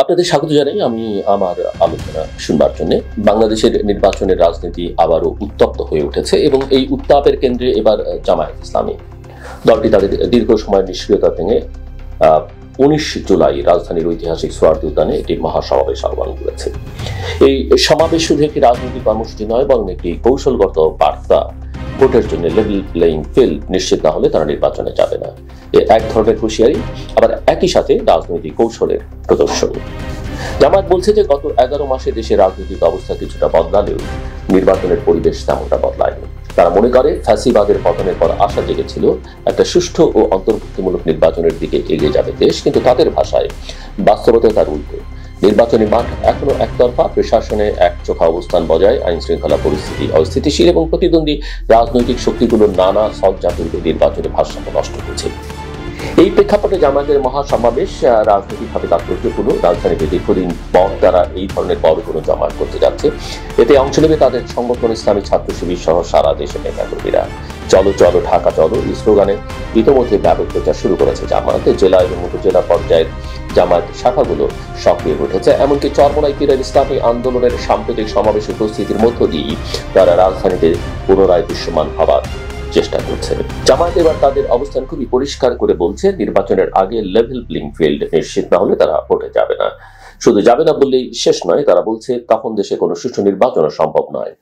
আপনাদের স্বাগত জানাই। আমি আমার আলোচনা শুনবার জন্য। বাংলাদেশের নির্বাচনের রাজনীতি আবারও উত্তপ্ত হয়ে উঠেছে এবং এই উত্তাপের কেন্দ্রে এবার জামায়াত ইসলামী। দলটি তাদের দীর্ঘ সময়ের নিষ্ক্রিয়তা ভেঙে 19 জুলাই রাজধানীর ঐতিহাসিক সোহরাওয়ার্দী উদ্যানে একটি মহাসমাবেশ আহ্বান করেছে। এই সমাবেশ শুধু একটি রাজনৈতিক কর্মসূচি নয়, বরং একটি কৌশলগত বার্তা। ভোটের জন্য লেভেল প্লেইং ফিল্ড নিশ্চিত না হলে তারা নির্বাচনে যাবে না। এক ধরনের হুঁশিয়ারি, আবার একই সাথে রাজনৈতিক কৌশলের প্রদর্শন। জামায়াত বলছে যে গত 11 মাসে দেশের রাজনৈতিক অবস্থা কিছুটা বদলালেও নির্বাচনের পরিবেশ তেমনটা বদলায়নি। তারা মনে করে ফ্যাসিবাদের পতনের পর আশা জেগেছিল একটা সুষ্ঠু ও অন্তর্ভুক্তিমূলক নির্বাচনের দিকে এগিয়ে যাবে দেশ, কিন্তু তাদের ভাষায় বাস্তবতায় তার উল্টো। নির্বাচনী মাঠ এখনো একতরফা, প্রশাসনে একচোখা অবস্থান বজায়, আইন শৃঙ্খলা পরিস্থিতি অস্থিতিশীল এবং প্রতিদ্বন্দ্বী রাজনৈতিক শক্তিগুলোর নানা সজ্জাতুরিত নির্বাচনী ভারসাম্য নষ্ট হচ্ছে। এই প্রেক্ষাপটে জামায়াতের মহাসমাবেশ রাজনৈতিকভাবে তাৎপর্যপূর্ণ। রাজধানীতে দীর্ঘদিন পর তারা এই ধরনের বড় কোনো জামায়াত করতে যাচ্ছে। এতে অংশ নেবে তাদের সংগঠন ইসলামী ছাত্র শিবির সহ সারা দেশের নেতাকর্মীরা। চলো চলো ঢাকা চলো এই স্লোগানে ইতিমধ্যে ব্যাপক প্রচার শুরু করেছে জামায়াত। জেলা এবং উপজেলা পর্যায়ের জামায়াত শাখাগুলো সক্রিয় উঠেছে। এমনকি চরমোনাই পীরের ইসলামী আন্দোলনের সাম্প্রতিক সমাবেশ উপস্থিতির মধ্য দিয়ে তারা রাজধানীতে পুনরায় দৃশ্যমান হবার চেষ্টা করছে। জামায়াত এবার তাদের অবস্থান খুবই পরিষ্কার করে বলছে, নির্বাচনের আগে লেভেল প্লেইং ফিল্ড নিশ্চিত না হলে তারা ভোটে যাবে না। শুধু যাবে না বললেই শেষ নয়, তারা বলছে তখন দেশে কোনো সুষ্ঠু নির্বাচন সম্ভব নয়।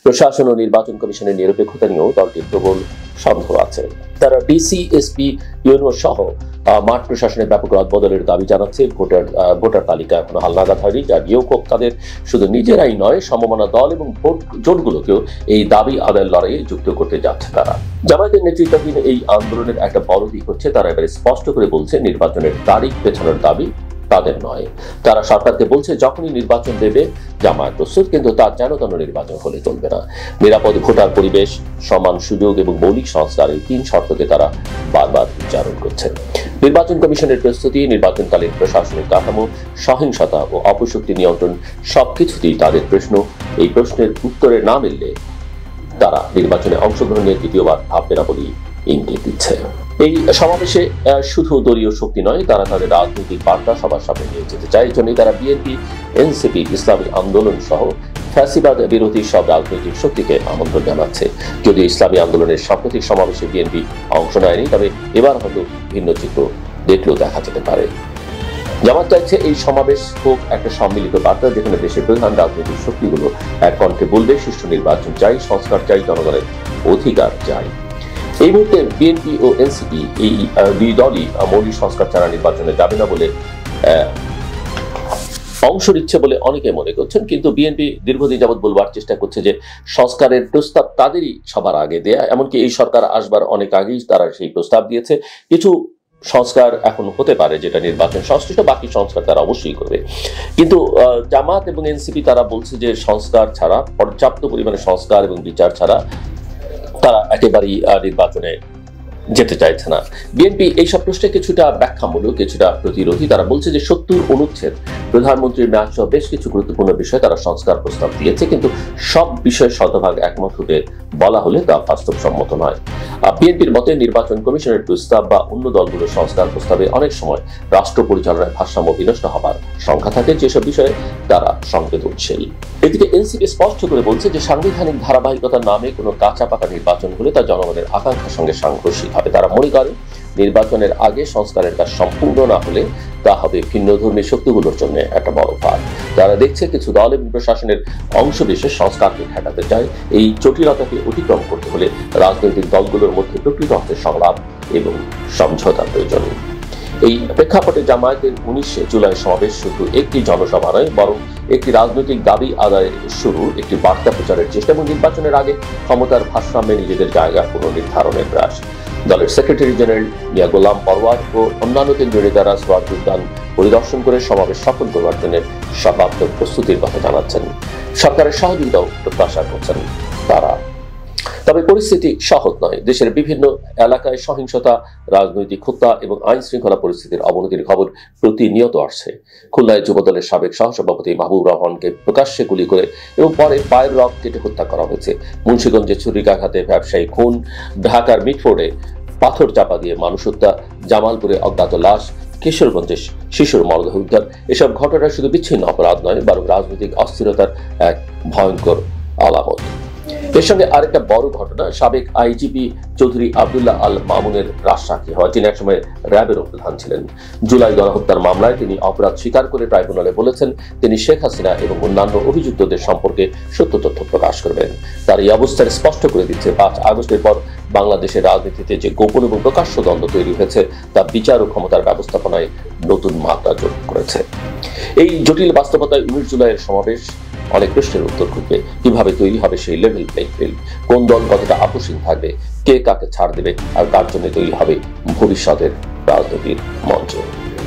প্রশাসন ও নির্বাচন কমিশনের নিরপেক্ষতা নিয়েও দলটির প্রবল সন্দেহ আছে। তারা ডিসি, এসপি, ইউএনও সহ মাঠ প্রশাসনের ব্যাপক বদলের দাবি জানাচ্ছে। ভোটার তালিকা এখনো হালনাগাদ হয়নি, যা নিয়োগ হোক তাদের শুধু নিজেরাই নয়, সমমনা দল এবং ভোট জোটগুলোকেও এই দাবি আদায়ের লড়াইয়ে যুক্ত করতে যাচ্ছে তারা। জামায়াতের নেতৃত্বাধীন এই আন্দোলনের একটা বড় দিক হচ্ছে তারা এবারে স্পষ্ট করে বলছে নির্বাচনের তারিখ পেছানোর দাবি তাদের নয়। তারা সরকারকে বলছে যখনই নির্বাচন দেবে জামায়াত প্রস্তুত, কিন্তু তার যেন তেন নির্বাচন হলে চলবে না। নিরাপদ ভোটার পরিবেশ, সমান সুযোগ এবং মৌলিক সংস্কার, এই 3 শর্তকে তারা বারবার উচ্চারণ করছেন। নির্বাচন কমিশনের প্রস্তুতি, নির্বাচনকালীন প্রশাসনিক কাঠামো, সহিংসতা ও অপশক্তি নিয়ন্ত্রণ সবকিছুতেই তাদের প্রশ্ন। এই প্রশ্নের উত্তরে না মিললে তারা নির্বাচনে অংশগ্রহণ নিয়ে দ্বিতীয়বার ভাববে না বলেই ইঙ্গিত দিচ্ছে। এই সমাবেশে শুধু দলীয় শক্তি নয়, তারা তাদের রাজনৈতিক বার্তা সবার সামনে নিয়ে যেতে চায়। এই জন্যই তারা বিএনপি, এনসিপি, ইসলামী আন্দোলন সহ ফ্যাসিবাদ বিরোধী সব রাজনৈতিক শক্তিকে আমন্ত্রণ জানাচ্ছে। যদি ইসলামী আন্দোলনের সাম্প্রতিক সমাবেশে বিএনপি অংশ নেয়নি, তবে এবার হয়তো ভিন্ন চিত্র দেখলেও দেখা যেতে পারে। জামায়াত চাইছে এই সমাবেশ হোক একটা সম্মিলিত বার্তা, যেখানে দেশের প্রধান রাজনৈতিক শক্তিগুলো এক কণ্ঠে বলবে সুষ্ঠু নির্বাচন চাই, সংস্কার চাই, জনগণের অধিকার চাই। এই মুহূর্তে বিএনপি ও এনসিপি এই 2 দলই মৌলিক সংস্কার ছাড়া নির্বাচনে যাবে না বলে অংশ নিচ্ছে বলে অনেকে মনে করছেন। কিন্তু বিএনপি দীর্ঘদিন যাবৎ বলবার চেষ্টা করছে যে সংস্কারের প্রস্তাব তাদেরই সবার আগে দেয়া। এমনকি এই সরকার আসবার অনেক আগেই তারা সেই প্রস্তাব দিয়েছে। কিছু সংস্কার এখন হতে পারে যেটা নির্বাচন সংশ্লিষ্ট, বাকি সংস্কার তারা অবশ্যই করবে। কিন্তু জামায়াত এবং এনসিপি তারা বলছে যে সংস্কার ছাড়া, পর্যাপ্ত পরিমাণে সংস্কার এবং বিচার ছাড়া তারা একেবারেই নির্বাচনে যেতে চাইছে না। বিএনপি এইসব প্রশ্নে কিছুটা ব্যাখ্যামূলক, কিছুটা প্রতিরোধী। তারা বলছে যে 70 অনুচ্ছেদ, প্রধানমন্ত্রীর মেয়াদ সহ বেশ কিছু গুরুত্বপূর্ণ বিষয়ে তারা সংস্কার প্রস্তাব দিয়েছে, কিন্তু সব বিষয়ে শতভাগ একমত হতে বলা হলে তা বাস্তবসম্মত নয়। বিএনপির মতে নির্বাচন কমিশনের প্রস্তাব বা অন্য দলগুলোর সংস্কার প্রস্তাবে অনেক সময় রাষ্ট্র পরিচালনায় ভারসাম্য বিনষ্ট হবার সংখ্যা থাকে, যেসব বিষয়ে তারা সংবেদনশীল। এদিকে এনসিপি স্পষ্ট করে বলছে যে সাংবিধানিক ধারাবাহিকতার নামে কোনো কাঁচা পাকা নির্বাচন হলে তা জনগণের আকাঙ্ক্ষার সঙ্গে সাংঘর্ষিক হবে। তারা মনে করে নির্বাচনের আগে সংস্কারের কাজ সম্পূর্ণ না হলে তা হবে ভিন্নধর্মী শক্তিগুলোর জন্য একটা বড় ফাঁদ। তারা দেখছে কিছু দল এবং প্রশাসনের অংশবিশেষ সংস্কারকে ঠেকাতে চায়। এই জটিলতাকে অতিক্রম করতে হলে রাজনৈতিক দলগুলোর মধ্যে প্রকৃত অর্থে সংলাপ এবং সমঝোতা প্রয়োজন। এই প্রেক্ষাপটে জামায়াতের 19 জুলাই সমাবেশ শুধু একটি জনসভা নয়, বরং একটি রাজনৈতিক দাবি আদায়ের শুরু, একটি বার্তা প্রচারের চেষ্টা এবং নির্বাচনের আগে ক্ষমতার ভারসাম্যে নিজেদের জায়গা পুনর্নির্ধারণের প্রয়াস। দলের সেক্রেটারি জেনারেল মিয়া গোলাম পরওয়ার ও অন্যান্য কেন্দ্রীয় নেতারা সোহরাওয়ার্দী উদ্যান পরিদর্শন করে সমাবেশ সফল করবার জন্য সর্বাত্মক প্রস্তুতির কথা জানাচ্ছেন। সরকারের সহযোগিতাও প্রত্যাশা করছেন তারা। তবে পরিস্থিতি সহজ নয়। দেশের বিভিন্ন এলাকায় সহিংসতা, রাজনৈতিক হত্যা এবং আইন শৃঙ্খলা পরিস্থিতির অবনতির খবর প্রতিনিয়ত আসছে। খুলনায় যুবদলের সাবেক সহসভাপতি মাহবুব রহমানকে প্রকাশ্যে গুলি করে এবং পরে পায়ের রগ কেটে হত্যা করা হয়েছে। মুন্সিগঞ্জে ছুরিকাঘাতে ব্যবসায়ী খুন, ঢাকার মিটফোর্ডে পাথর চাপা দিয়ে মানুষ হত্যা, জামালপুরে অজ্ঞাত লাশ, কিশোরগঞ্জে শিশুর মরদেহ উদ্ধার। এসব ঘটনা শুধু বিচ্ছিন্ন অপরাধ নয়, বরং রাজনৈতিক অস্থিরতার এক ভয়ঙ্কর আলামত। এর সঙ্গে আরেকটা বড় ঘটনা, সাবেক আইজিপি চৌধুরী আব্দুল্লাহ আল মামুনের রাজসাক্ষী হওয়া। তিনি একসময় র্যাবেরও প্রধান ছিলেন। জুলাই গণহত্যার মামলায় তিনি অপরাধ স্বীকার করে ট্রাইব্যুনালে বলেছেন তিনি শেখ হাসিনা এবং অন্যান্য অভিযুক্তদের সম্পর্কে সত্য তথ্য প্রকাশ করবেন। তার এই অবস্থান স্পষ্ট করে দিচ্ছে 5 আগস্টের পর বাংলাদেশের রাজনীতিতে যে গোপন এবং প্রকাশ্য দ্বন্দ্ব তৈরি হয়েছে তা বিচার ও ক্ষমতার ব্যবস্থাপনায় নতুন মাত্রা যোগ করেছে। এই জটিল বাস্তবতায় 19 জুলাইয়ের সমাবেশ অনেক প্রশ্নের উত্তর খুঁজবে। কিভাবে তৈরি হবে সেই লেভেল প্লেইং ফিল্ড, কোন দল কতটা আপোষহীন থাকবে, কে কাকে ছাড় দেবে, আর কার জন্য তৈরি হবে ভবিষ্যতের রাজনীতির মঞ্চ।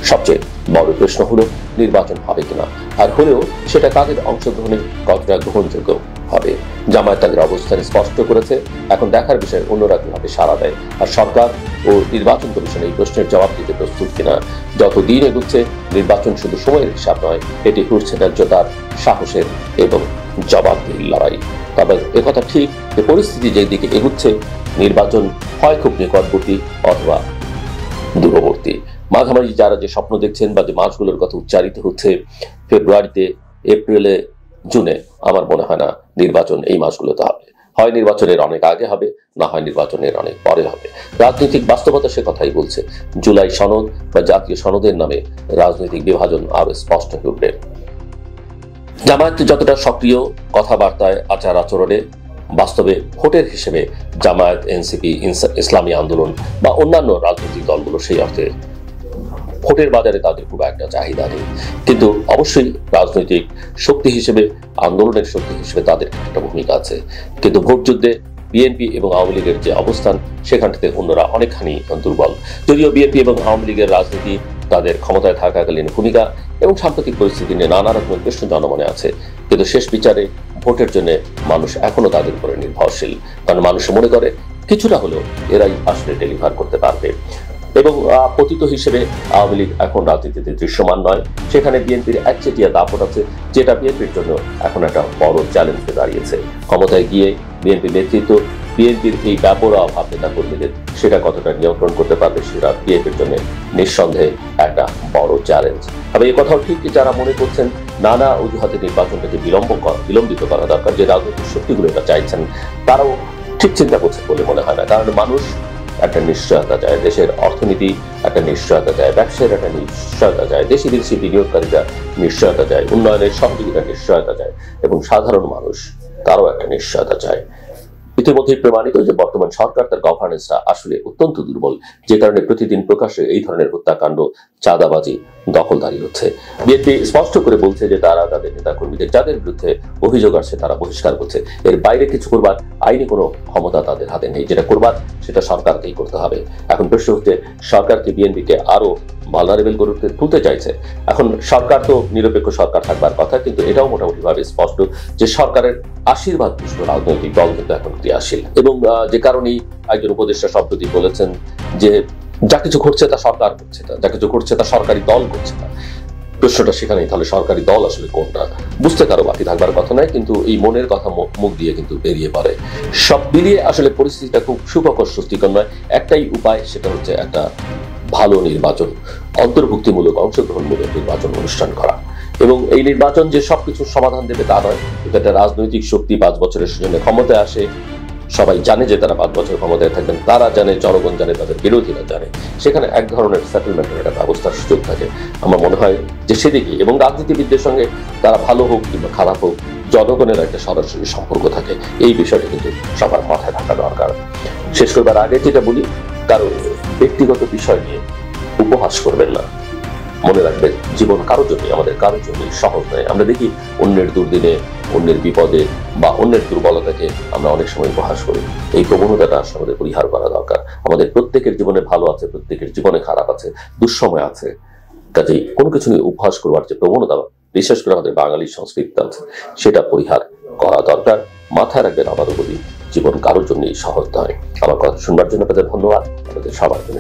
সবচেয়ে বড় প্রশ্ন হলো নির্বাচন হবে কিনা, আর হলেও সেটা কাদের অংশগ্রহণে কতটা গ্রহণযোগ্য হবে। জামায়াত তাদের অবস্থান স্পষ্ট করেছে, এখন দেখার বিষয় অন্যরা কিভাবে সাড়া দেয়, আর সরকার ও নির্বাচন কমিশন এই প্রশ্নের জবাব দিতে প্রস্তুত কিনা। যত দিন এগুচ্ছে নির্বাচন শুধু সময়ের হিসাব নয়, এটি ঘুরছে ন্যায্যতার, সাহসের এবং জবাবদিহির লড়াই। তবে একথা ঠিক যে পরিস্থিতি যেদিকে এগুচ্ছে নির্বাচন হয় খুব নিকটবর্তী অথবা দূরবর্তী। মাঝামাঝি যারা যে স্বপ্ন দেখছেন বা যে মাসগুলোর কথা উচ্চারিত হচ্ছে ফেব্রুয়ারিতে, এপ্রিলে, জুনে, আমার মনে হয় না নির্বাচন এই মাসগুলোতে হবে। হয় নির্বাচনের অনেক আগে হবে, না হয় নির্বাচনের অনেক পরে হবে। রাজনৈতিক বাস্তবতা সে কথাই বলছে। জুলাই সনদ বা জাতীয় সনদের নামে রাজনৈতিক বিভাজন আরো স্পষ্ট হয়ে উঠবে। জামায়াত যতটা সক্রিয় কথাবার্তায়, আচার আচরণে, বাস্তবে ভোটের হিসেবে জামায়াত, এনসিপি, ইসলামী আন্দোলন বা অন্যান্য রাজনৈতিক দলগুলো সেই অর্থে ভোটের বাজারে তাদের খুব একটা চাহিদা নেই। কিন্তু অবশ্যই রাজনৈতিক শক্তি হিসেবে, আন্দোলনের শক্তি হিসেবে তাদের একটা ভূমিকা আছে। কিন্তু ভোট যুদ্ধে বিএনপি এবং আওয়ামী লীগের যে অবস্থান, সেখানটাতে অন্যরা অনেকখানি দুর্বল। যদিও বিএনপি এবং আওয়ামী লীগের রাজনীতি, তাদের ক্ষমতায় থাকাকালীন ভূমিকা এবং সাম্প্রতিক পরিস্থিতি নিয়ে নানা রকমের প্রশ্ন জনমনে আছে, কিন্তু শেষ বিচারে ভোটের জন্য মানুষ এখনো তাদের উপরে নির্ভরশীল। কারণ মানুষ মনে করে কিছুটা হলেও এরাই আসলে ডেলিভার করতে পারবে। এবং পতিত হিসেবে আওয়ামী লীগ এখন রাজনীতিতে দৃশ্যমান নয়। সেখানে বিএনপির একচেটিয়া দাপট আছে, যেটা বিএনপির জন্য এখন একটা বড় চ্যালেঞ্জ হয়ে দাঁড়িয়েছে। ক্ষমতায় গিয়ে বিএনপির নেতৃত্ব, বিএনপির এই ব্যাপরা ভাব নেতা কর্মীদের সেটা কতটা নিয়ন্ত্রণ করতে পারবে, সেটা বিএনপির জন্য নিঃসন্দেহে একটা বড় চ্যালেঞ্জ। তবে এই কথাও ঠিক যারা মনে করছেন নানা অজুহাতে নির্বাচনটাকে বিলম্বিত করা দরকার, যে রাজনৈতিক শক্তিগুলো এটা চাইছেন, তারাও ঠিক চিন্তা করছে বলে মনে হয় না। কারণ মানুষ একটা নিশ্চয়তা চায়, দেশের অর্থনীতি একটা নিশ্চয়তা চায়, ব্যবসায়ের একটা নিশ্চয়তা চায়, দেশি বিদেশি বিনিয়োগকারীরা নিশ্চয়তা চায়, উন্নয়নের সহযোগিতা নিশ্চয়তা চায়, এবং সাধারণ মানুষ তারও একটা নিশ্চয়তা চায়। ইতিমধ্যেই প্রমাণিত যে বর্তমান সরকার তার গভর্নেন্সটা আসলে অত্যন্ত দুর্বল, যে কারণে প্রতিদিন প্রকাশ্যে এই ধরনের হত্যাকাণ্ড, চাঁদাবাজি, দখলদারি হচ্ছে। বিএনপি স্পষ্ট করে বলছে যে তারা তাদের নেতাকর্মীদের যাদের বিরুদ্ধে অভিযোগ আসছে তারা বহিষ্কার করছে। এর বাইরে কিছু করবার আইনি কোনো ক্ষমতা তাদের হাতে নেই। যেটা করবার সেটা সরকারকেই করতে হবে। এখন প্রশ্ন হচ্ছে সরকারকে বিএনপিকে আরো ভালনারেবল করে তুলতে চাইছে। এখন সরকার তো নিরপেক্ষ সরকার থাকবার কথা, কিন্তু এটাও মোটামুটি ভাবে স্পষ্ট যে সরকারের আশীর্বাদ পুষ্ট রাজনৈতিক দল কিন্তু এখন ক্রিয়াশীল। এবং যে কারণেই একজন উপদেষ্টা সম্প্রতি বলেছেন যে যা কিছু ঘটছে তা সরকার করছে না, যা কিছু ঘটছে তা সরকারি দল করছে না। প্রশ্নটা সেখানেই, তাহলে সরকারি দল আসলে কোনটা বুঝতে কারো বাকি থাকবার কথা নয়, কিন্তু এই মনের কথা মুখ দিয়ে কিন্তু বেরিয়ে পড়ে। সব মিলিয়ে আসলে পরিস্থিতিটা খুব সুখকর, স্বস্তিকর নয়। একটাই উপায়, সেটা হচ্ছে একটা ভালো নির্বাচন, অন্তর্ভুক্তিমূলক, অংশগ্রহণমূলক নির্বাচন অনুষ্ঠান করা। এবং এই নির্বাচন যে সবকিছুর সমাধান দেবে তা নয়। এটা রাজনৈতিক শক্তি 5 বছরের জন্য ক্ষমতায় আসে, সবাই জানে যে তারা 5 বছর ক্ষমতায় থাকবেন, তারা জানে, জনগণ জানে, তাদের বিরোধীরা জানে। সেখানে এক ধরনের সেটেলমেন্টের একটা ব্যবস্থার সুযোগ থাকে। আমার মনে হয় যে সেদিকে, এবং রাজনীতিবিদদের সঙ্গে তারা ভালো হোক কিংবা খারাপ হোক, জনগণের একটা সরাসরি সম্পর্ক থাকে। এই বিষয়টা কিন্তু সবার মাথায় থাকা দরকার। শেষ করবার আগে যেটা বলি, কারো ব্যক্তিগত বিষয় নিয়ে উপহাস করবেন না। মনে রাখবেন, জীবন কারোর জন্য, আমাদের কারোর জন্য সহজ নয়। আমরা দেখি অন্যের দুর্দিনে, অন্যের বিপদে বা অন্যের দুর্বলতাকে আমরা অনেক সময় উপহাস করি। এই প্রবণতাটা আসলে আমাদের পরিহার করা দরকার। আমাদের প্রত্যেকের জীবনে ভালো আছে, প্রত্যেকের জীবনে খারাপ আছে, দুঃসময় আছে। কাজেই কোনো কিছু নিয়ে উপহাস করবার যে প্রবণতা, বিশেষ করে আমাদের বাঙালি সংস্কৃতিতে আছে, সেটা পরিহার করা দরকার। মাথায় রাখবেন, আবারও বলি, জীবন কারোর জন্যই সহজ নয়। আমার কথা শুনবার জন্য আপনাদের ধন্যবাদ। আপনাদের সবার জন্য